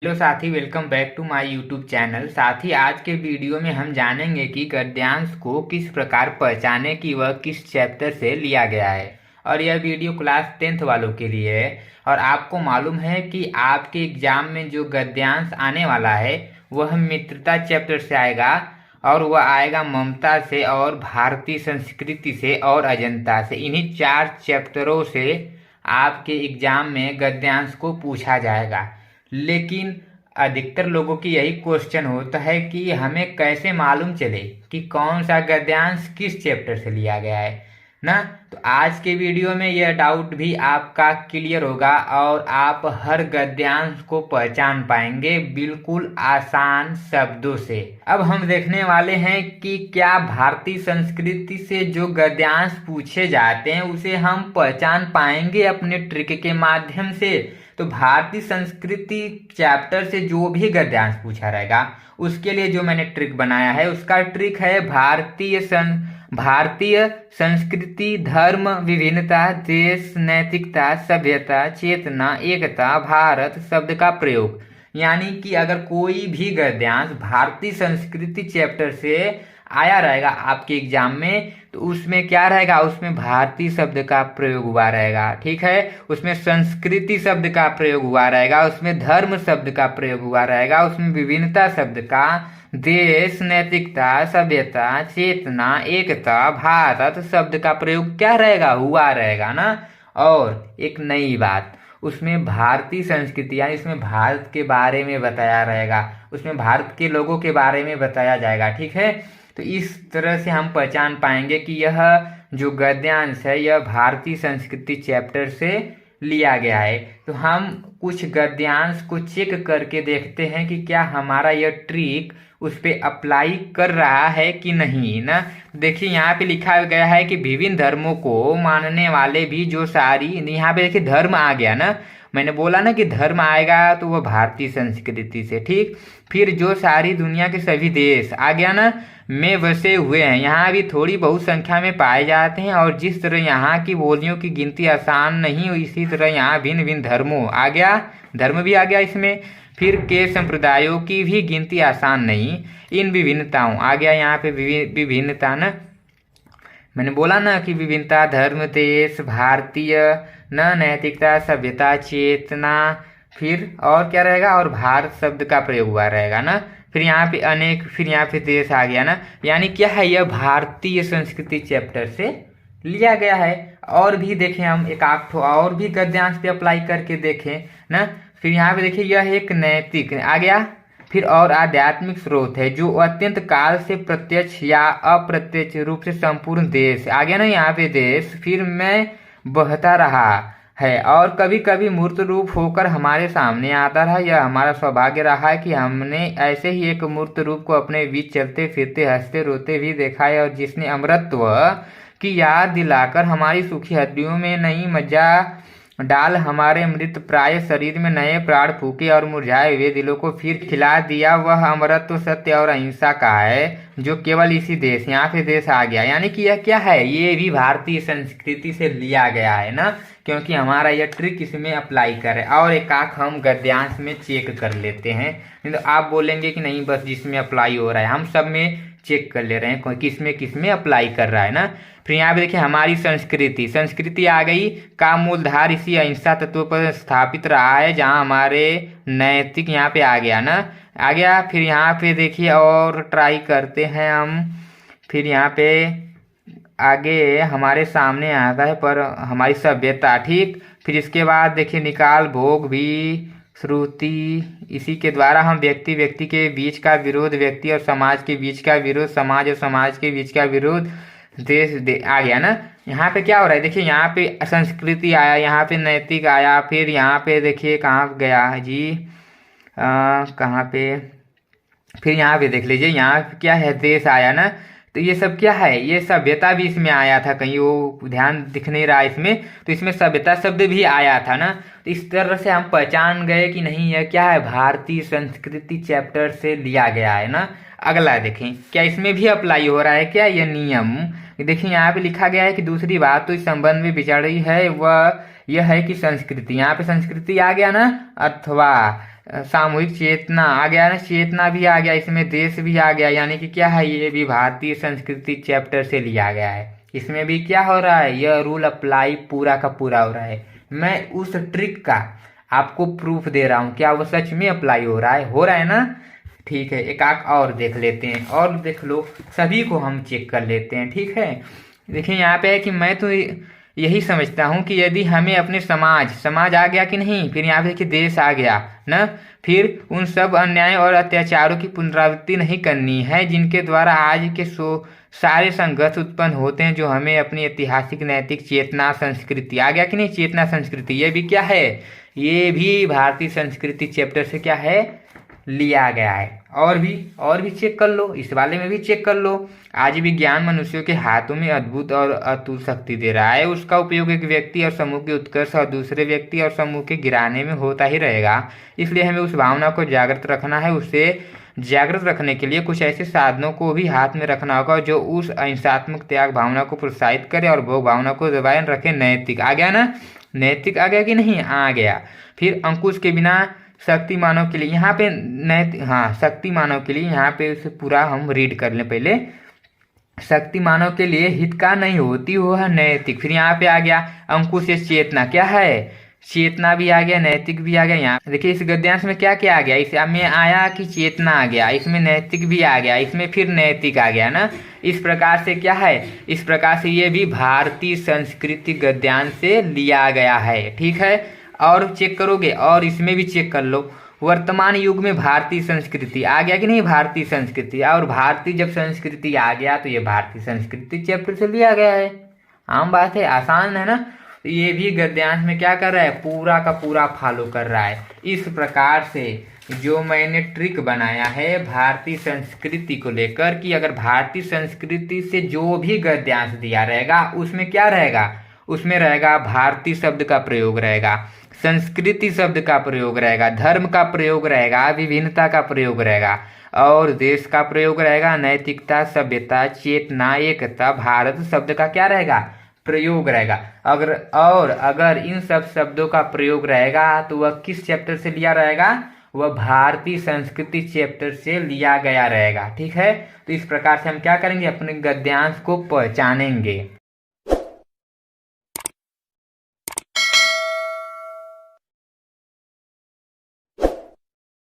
Hello साथी, welcome back to my YouTube channel. साथी, आज के वीडियो में हम जानेंगे कि गद्यांश को किस प्रकार पहचाने कि वह किस चैप्टर से लिया गया है। और यह वीडियो क्लास 10th वालों के लिए है। और आपको मालूम है कि आपके एग्जाम में जो गद्यांश आने वाला है वह मित्रता चैप्टर से आएगा, और वह आएगा ममता से और भारतीय संस्कृति से और अजंता से। इन्हीं 4 चैप्टरों से आपके एग्जाम में गद्यांश को पूछा जाएगा। लेकिन अधिकतर लोगों की यही क्वेश्चन होता है कि हमें कैसे मालूम चले कि कौन सा गद्यांश किस चैप्टर से लिया गया है ना। तो आज के वीडियो में यह डाउट भी आपका क्लियर होगा और आप हर गद्यांश को पहचान पाएंगे बिल्कुल आसान शब्दों से। अब हम देखने वाले हैं कि क्या भारतीय संस्कृति से जो गद्यांश पूछे जाते हैं उसे हम पहचान पाएंगे अपने ट्रिक के माध्यम से। तो भारतीय संस्कृति चैप्टर से जो भी गद्यांश पूछा रहेगा उसके लिए जो मैंने ट्रिक बनाया है, उसका ट्रिक है भारतीय संस्कृति, धर्म, विभिन्नता, देश, नैतिकता, सभ्यता, चेतना, एकता, भारत शब्द का प्रयोग। यानी कि अगर कोई भी गद्यांश भारतीय संस्कृति चैप्टर से आया रहेगा आपके एग्जाम में, तो उसमें क्या रहेगा, उसमें भारतीय शब्द का प्रयोग हुआ रहेगा। ठीक है, उसमें संस्कृति शब्द का प्रयोग हुआ रहेगा, उसमें धर्म शब्द का प्रयोग हुआ रहेगा, उसमें विभिन्नता शब्द का, देश, नैतिकता, सभ्यता, चेतना, एकता, भारत शब्द का प्रयोग क्या रहेगा, हुआ रहेगा ना। और एक नई बात, उसमें भारतीय संस्कृति यानी इसमें भारत के बारे में बताया रहेगा, उसमें भारत के लोगों के बारे में बताया जाएगा। ठीक है, तो इस तरह से हम पहचान पाएंगे कि यह जो गद्यांश है यह भारतीय संस्कृति चैप्टर से लिया गया है। तो हम कुछ गद्यांश को चेक करके देखते हैं कि क्या हमारा यह ट्रिक उस पर अप्लाई कर रहा है कि नहीं ना। देखिए यहाँ पे लिखा गया है कि विभिन्न धर्मों को मानने वाले भी जो सारी, यहाँ पे देखिए धर्म आ गया ना। मैंने बोला ना कि धर्म आएगा तो वह भारतीय संस्कृति से। ठीक, फिर जो सारी दुनिया के सभी देश आ गया ना में बसे हुए हैं, यहाँ भी थोड़ी बहुत संख्या में पाए जाते हैं। और जिस तरह यहाँ की बोलियों की गिनती आसान नहीं हो, इसी तरह यहाँ भिन्न भिन्न धर्मों आ गया, धर्म भी आ गया इसमें। फिर के संप्रदायों की भी गिनती आसान नहीं, इन विभिन्नताओं आ गया यहाँ पे विभिन्नता ना। मैंने बोला ना कि विभिन्नता, धर्म, देश, भारतीय न, नैतिकता, सभ्यता, चेतना, फिर और क्या रहेगा, और भारत शब्द का प्रयोग हुआ रहेगा ना। फिर यहाँ पे अनेक, फिर यहाँ पे देश आ गया ना। यानी क्या है, यह भारतीय संस्कृति चैप्टर से लिया गया है। और भी देखें हम एक आध ठो और भी गद्यांश पे अप्लाई करके देखें ना। फिर यहाँ पे देखिए यह एक नैतिक आ गया, फिर और आध्यात्मिक स्रोत है जो अत्यंत काल से प्रत्यक्ष या अप्रत्यक्ष रूप से संपूर्ण देश आ गया ना। यहाँ पे देश फिर में बहता रहा है और कभी कभी मूर्त रूप होकर हमारे सामने आता रहा। यह हमारा सौभाग्य रहा है कि हमने ऐसे ही एक मूर्त रूप को अपने बीच चलते फिरते हंसते रोते भी देखा है, और जिसने अमरत्व की याद दिलाकर हमारी सूखी हड्डियों में नई मज्जा डाल हमारे मृत प्राय शरीर में नए प्राण फूके और मुरझाए हुए दिलों को फिर खिला दिया। वह अमरत्व सत्य और अहिंसा का है जो केवल इसी देश, यहाँ पे देश आ गया। यानी कि यह क्या है, ये भी भारतीय संस्कृति से लिया गया है ना, क्योंकि हमारा यह ट्रिक इसमें अप्लाई करे। और एक आंख हम गद्यांश में चेक कर लेते हैं, नहीं तो आप बोलेंगे कि नहीं बस जिसमें अप्लाई हो रहा है हम सब में चेक कर ले रहे हैं किस में अप्लाई कर रहा है ना। फिर यहाँ पे देखिए हमारी संस्कृति आ गई का मूलधार इसी अहिंसा तत्व पर स्थापित रहा है, जहाँ हमारे नैतिक यहाँ पे आ गया ना, आ गया। फिर यहाँ पे देखिए और ट्राई करते हैं हम। फिर यहाँ पे आगे हमारे सामने आता है पर हमारी सभ्यता। ठीक, फिर इसके बाद देखिए निकाल भोग भी श्रुति, इसी के द्वारा हम व्यक्ति के बीच का विरोध, व्यक्ति और समाज के बीच का विरोध, समाज और समाज के बीच का विरोध, देश आ गया ना। यहाँ पे क्या हो रहा है, देखिए यहाँ पे संस्कृति आया, यहाँ पे नैतिक आया, फिर यहाँ पे देखिए कहाँ गया जी, कहाँ पे, फिर यहाँ पे देख लीजिए यहाँ क्या है, देश आया ना। तो ये सब क्या है, ये सभ्यता भी इसमें आया था, कहीं वो ध्यान दिख नहीं रहा इसमें, तो इसमें सभ्यता शब्द भी आया था ना। तो इस तरह से हम पहचान गए कि नहीं यह क्या है, भारतीय संस्कृति चैप्टर से लिया गया है ना। अगला देखें क्या इसमें भी अप्लाई हो रहा है क्या यह नियम। देखिए यहाँ पे लिखा गया है कि दूसरी बात तो इस संबंध में विचार रही है वह यह है कि संस्कृति, यहाँ पे संस्कृति आ गया ना, अथवा सामूहिक चेतना आ गया ना, चेतना भी आ गया, इसमें देश भी आ गया, यानी कि क्या है, ये भी भारतीय संस्कृति चैप्टर से लिया गया है। इसमें भी क्या हो रहा है, यह रूल अप्लाई पूरा का पूरा हो रहा है। मैं उस ट्रिक का आपको प्रूफ दे रहा हूँ, क्या वो सच में अप्लाई हो रहा है ना। ठीक है, एक आंख और देख लेते हैं, और देख लो, सभी को हम चेक कर लेते हैं। ठीक है, देखिए यहाँ पे है कि मैं तो यही समझता हूँ कि यदि हमें अपने समाज आ गया कि नहीं, फिर यहाँ पे कि देश आ गया ना, फिर उन सब अन्याय और अत्याचारों की पुनरावृत्ति नहीं करनी है जिनके द्वारा आज के सारे संघर्ष उत्पन्न होते हैं, जो हमें अपनी ऐतिहासिक नैतिक चेतना संस्कृति आ गया कि नहीं, चेतना संस्कृति, ये भी क्या है, ये भी भारतीय संस्कृति चैप्टर से क्या है, लिया गया है। और भी चेक कर लो, इस वाले में भी चेक कर लो। आज विज्ञान मनुष्यों के हाथों में अद्भुत और अतुल शक्ति दे रहा है, उसका उपयोग एक व्यक्ति और समूह के उत्कर्ष और दूसरे व्यक्ति और समूह के गिराने में होता ही रहेगा। इसलिए हमें उस भावना को जागृत रखना है। उसे जागृत रखने के लिए कुछ ऐसे साधनों को भी हाथ में रखना होगा जो उस अहिंसात्मक त्याग भावना को प्रोत्साहित करे और भोग भावना को दबाए रखे। नैतिक आ गया ना, नैतिक आ गया कि नहीं, आ गया। फिर अंकुश के बिना शक्ति मानव के लिए, यहाँ पे नैतिक, हाँ शक्ति मानव के लिए, यहाँ पे उसे पूरा हम रीड कर लें पहले। शक्ति मानव के लिए हित का नहीं होती, वो है नैतिक। फिर यहाँ पे आ गया अंकुश से चेतना, क्या है, चेतना भी आ गया, नैतिक भी आ गया। यहाँ देखिए इस गद्यांश में क्या क्या आ गया, इसमें आया कि चेतना आ गया, इसमें नैतिक भी आ गया, इसमें फिर नैतिक आ गया ना। इस प्रकार से क्या है, इस प्रकार से ये भी भारतीय संस्कृति गद्यांश से लिया गया है। ठीक है, और चेक करोगे और इसमें भी चेक कर लो, वर्तमान युग में भारतीय संस्कृति आ गया कि नहीं, भारतीय संस्कृति, और भारतीय जब संस्कृति आ गया तो ये भारतीय संस्कृति चैप्टर से लिया गया है। आम बात है, आसान है ना। ये भी गद्यांश में क्या कर रहा है, पूरा का पूरा फॉलो कर रहा है। इस प्रकार से जो मैंने ट्रिक बनाया है भारतीय संस्कृति को लेकर, कि अगर भारतीय संस्कृति से जो भी गद्यांश दिया रहेगा उसमें क्या रहेगा, उसमें रहेगा भारतीय शब्द का प्रयोग रहेगा, संस्कृति शब्द का प्रयोग रहेगा, धर्म का प्रयोग रहेगा, विभिन्नता का प्रयोग रहेगा, और देश का प्रयोग रहेगा, नैतिकता, सभ्यता, चेतना, एकता, भारत शब्द का क्या रहेगा, प्रयोग रहेगा। अगर इन सब शब्दों का प्रयोग रहेगा तो वह किस चैप्टर से लिया रहेगा, वह भारतीय संस्कृति चैप्टर से लिया गया रहेगा। ठीक है, तो इस प्रकार से हम क्या करेंगे, अपने गद्यांश को पहचानेंगे।